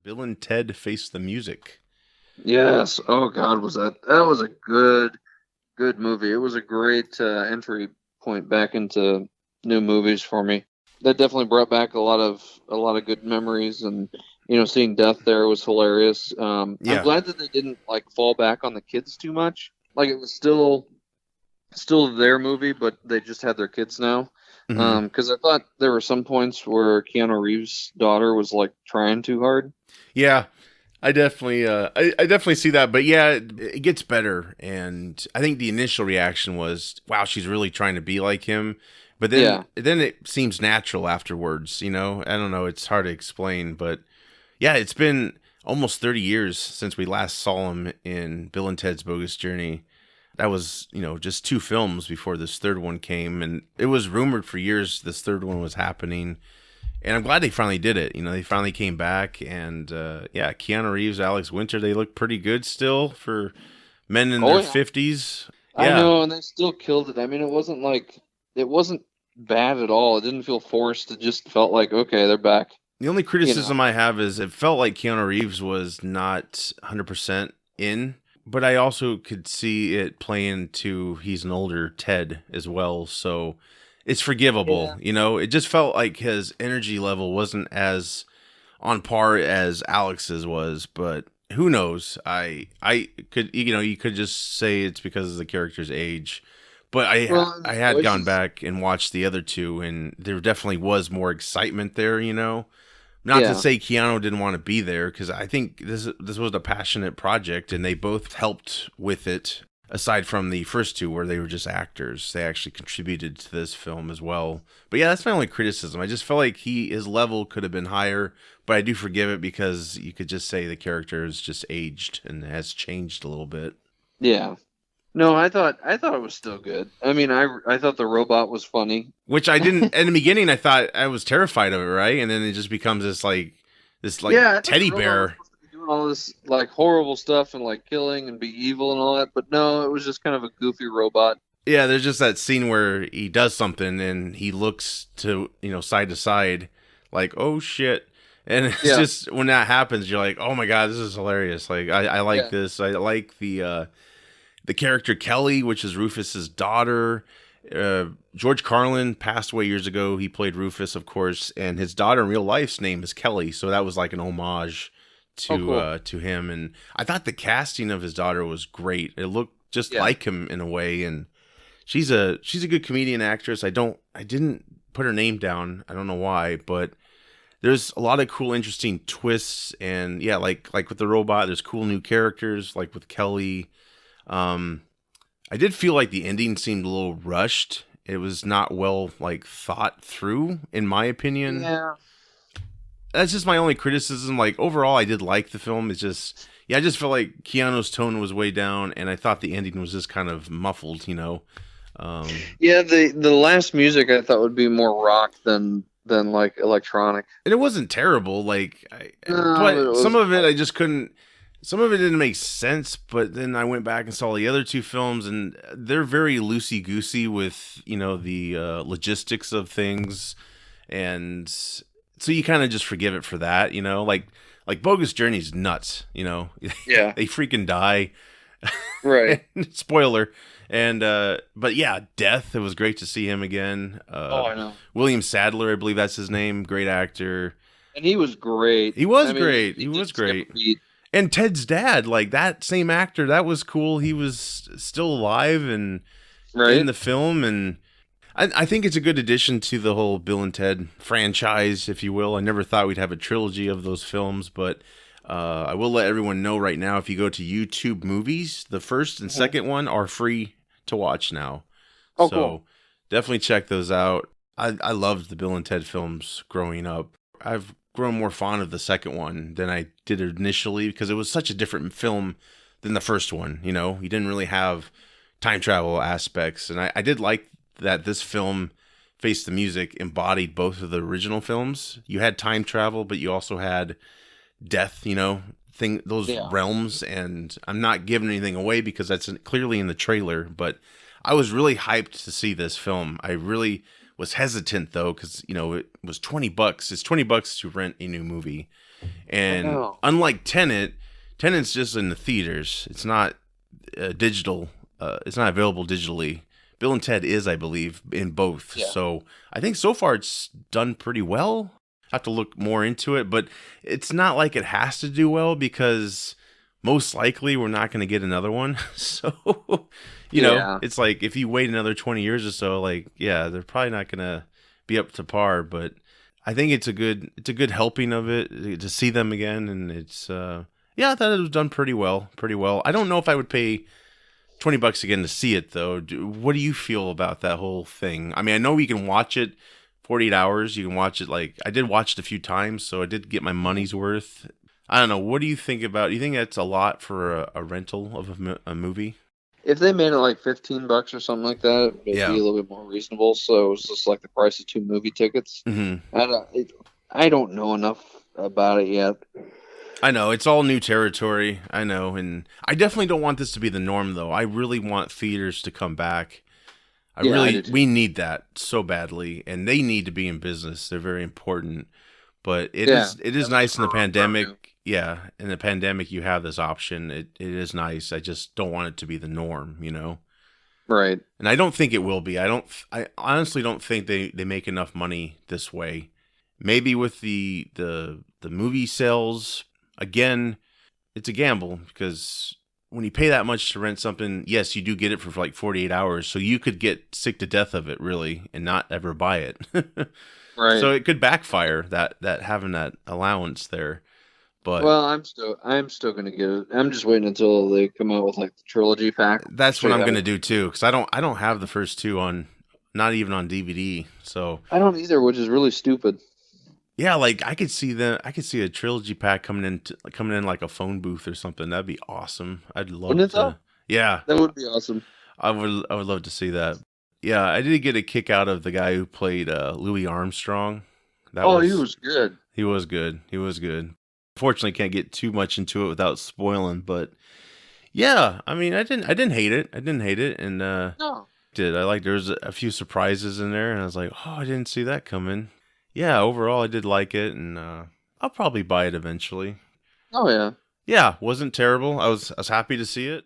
Bill and Ted Face the Music. Yes. Oh God, that was a good movie. It was a great entry point back into new movies for me. That definitely brought back a lot of good memories, and seeing Death there was hilarious. I'm Yeah. glad that they didn't like fall back on the kids too much. Like it was still their movie, but they just had their kids now. hmm Because I thought there were some points where Keanu Reeves' daughter was like trying too hard. Yeah. I definitely see that, but yeah, it gets better, and I think the initial reaction was, "Wow, she's really trying to be like him," but then Yeah. it seems natural afterwards. I don't know, it's hard to explain, but yeah, it's been almost 30 years since we last saw him in Bill and Ted's Bogus Journey. That was, just two films before this third one came, and it was rumored for years this third one was happening. And I'm glad they finally did it. They finally came back, and yeah, Keanu Reeves, Alex Winter, they look pretty good still for men in Oh their yeah. 50s. I Yeah. know, and they still killed it. I mean, it wasn't bad at all. It didn't feel forced. It just felt like okay, they're back. The only You know. criticism I have is it felt like Keanu Reeves was not 100% in, but I also could see it playing to he's an older Ted as well, so it's forgivable. Yeah. It just felt like his energy level wasn't as on par as Alex's was, but who knows? I could you could just say it's because of the character's age. But Well, and I the had gone voices. back and watched the other two, and there definitely was more excitement there. Not to Yeah. say Keanu didn't want to be there, because I think this was a passionate project, and they both helped with it. Aside from the first two, where they were just actors, they actually contributed to this film as well. But yeah, that's my only criticism. I just felt like his level could have been higher, but I do forgive it because you could just say the character is just aged and has changed a little bit. Yeah. No, I thought it was still good. I mean, I thought the robot was funny. Which I didn't in the beginning. I thought I was terrified of it, right? And then it just becomes this Yeah, I thought the teddy robot was bear. supposed to be doing all this like horrible stuff and like killing and be evil and all that, but no, it was just kind of a goofy robot. Yeah, there's just that scene where he does something and he looks side to side, like, oh shit. And it's Yeah. just when that happens, you're like, oh my god, this is hilarious. Like, I like Yeah. this. I like the character Kelly, which is Rufus's daughter. George Carlin passed away years ago. He played Rufus, of course, and his daughter in real life's name is Kelly. So that was like an homage Oh, to cool. him. And I thought the casting of his daughter was great. It looked just Yeah. like him in a way, and she's a good comedian actress. I didn't put her name down. I don't know why, but there's a lot of cool, interesting twists, and yeah, like with the robot, there's cool new characters, like with Kelly. Um, I did feel like the ending seemed a little rushed. It was not well thought through, in my opinion. Yeah. That's just my only criticism. Like overall, I did like the film. It's just yeah, I just felt like Keanu's tone was way down, and I thought the ending was just kind of muffled. Um, Yeah, the last music I thought would be more rock than like electronic. and it wasn't terrible. No, but it But some was of it like I just couldn't. Some of it didn't make sense. But then I went back and saw the other two films, and they're very loosey goosey with the logistics of things, and so you kind of just forgive it for that. Like Bogus Journey's nuts. yeah, They freaking die. right. Spoiler. And but yeah, Death. It was great to see him again. Oh, I know. William Sadler, I believe that's his name. Great actor. And he was great. He was I mean, great. He he was didn't skip a great. beat. And Ted's dad, like that same actor, that was cool. He was still alive and in Right? the film, and I think it's a good addition to the whole Bill and Ted franchise, if you will. I never thought we'd have a trilogy of those films, but I will let everyone know right now, if you go to YouTube Movies, the first and Mhm. second one are free to watch now. Oh, cool. So definitely check those out. I loved the Bill and Ted films growing up. I've grown more fond of the second one than I did initially, because it was such a different film than the first one. You didn't really have time travel aspects, and I did like that this film, Face the Music, embodied both of the original films. You had time travel, but you also had death, those Yeah. realms. And I'm not giving anything away because that's clearly in the trailer, but I was really hyped to see this film. I really was hesitant though, because it was $20. It's $20 to rent a new movie, I And know. unlike Tenet's just in the theaters. It's not digital. It's not available digitally. Bill and Ted is, I believe, in both. Yeah. So I think so far it's done pretty well. I have to look more into it, but it's not like it has to do well because most likely we're not going to get another one. So, Yeah. it's like if you wait another 20 years or so, like, yeah, they're probably not going to be up to par, but I think it's a good helping of it to see them again. And yeah, I thought it was done pretty well, pretty well. I don't know if I would pay $20 again to see it though. What do you feel about that whole thing? I mean, I know we can watch it 48 hours. You can watch it like I did watch it a few times, so I did get my money's worth. I don't know. What do you think about? Do you think that's a lot for a rental of a movie? If they made it like $15 or something like that, it'd be Yeah. a little bit more reasonable. So it was just like the price of two movie tickets. Hmm. I don't know enough about it yet. I know it's all new territory. I know, and I definitely don't want this to be the norm, though. I really want theaters to come back. Yeah, I do too. We need that so badly, and they need to be in business. They're very important. But it Yeah, is it is definitely nice in the for revenue. pandemic. Yeah, in the pandemic, you have this option. It is nice. I just don't want it to be the norm. Right. And I don't think it will be. I honestly don't think they make enough money this way. Maybe with the movie sales, again, it's a gamble because when you pay that much to rent something, yes, you do get it for like 48 hours. So you could get sick to death of it really and not ever buy it. Right. So it could backfire that having that allowance there. But Well, I'm still gonna get it. I'm just waiting until they come out with like the trilogy pack, that's which what they I'm gonna haven't. do too, because I don't have the first two on, not even on DVD. So I don't either, which is really stupid. yeah, like I could see a trilogy pack coming in like a phone booth or something. That'd be awesome. I'd Wouldn't love it though? to. Yeah, That would be awesome. I would love to see that. Yeah, I did get a kick out of the guy who played Louis Armstrong. That Oh, he was was good. He was good. He was good. Fortunately, can't get too much into it without spoiling, but yeah, I mean, I didn't hate it. I didn't hate it, and No. did I like there was a few surprises in there, and I was like, oh, I didn't see that coming. Yeah, overall, I did like it, and I'll probably buy it eventually. Oh yeah. Yeah, wasn't terrible. I was happy to see it.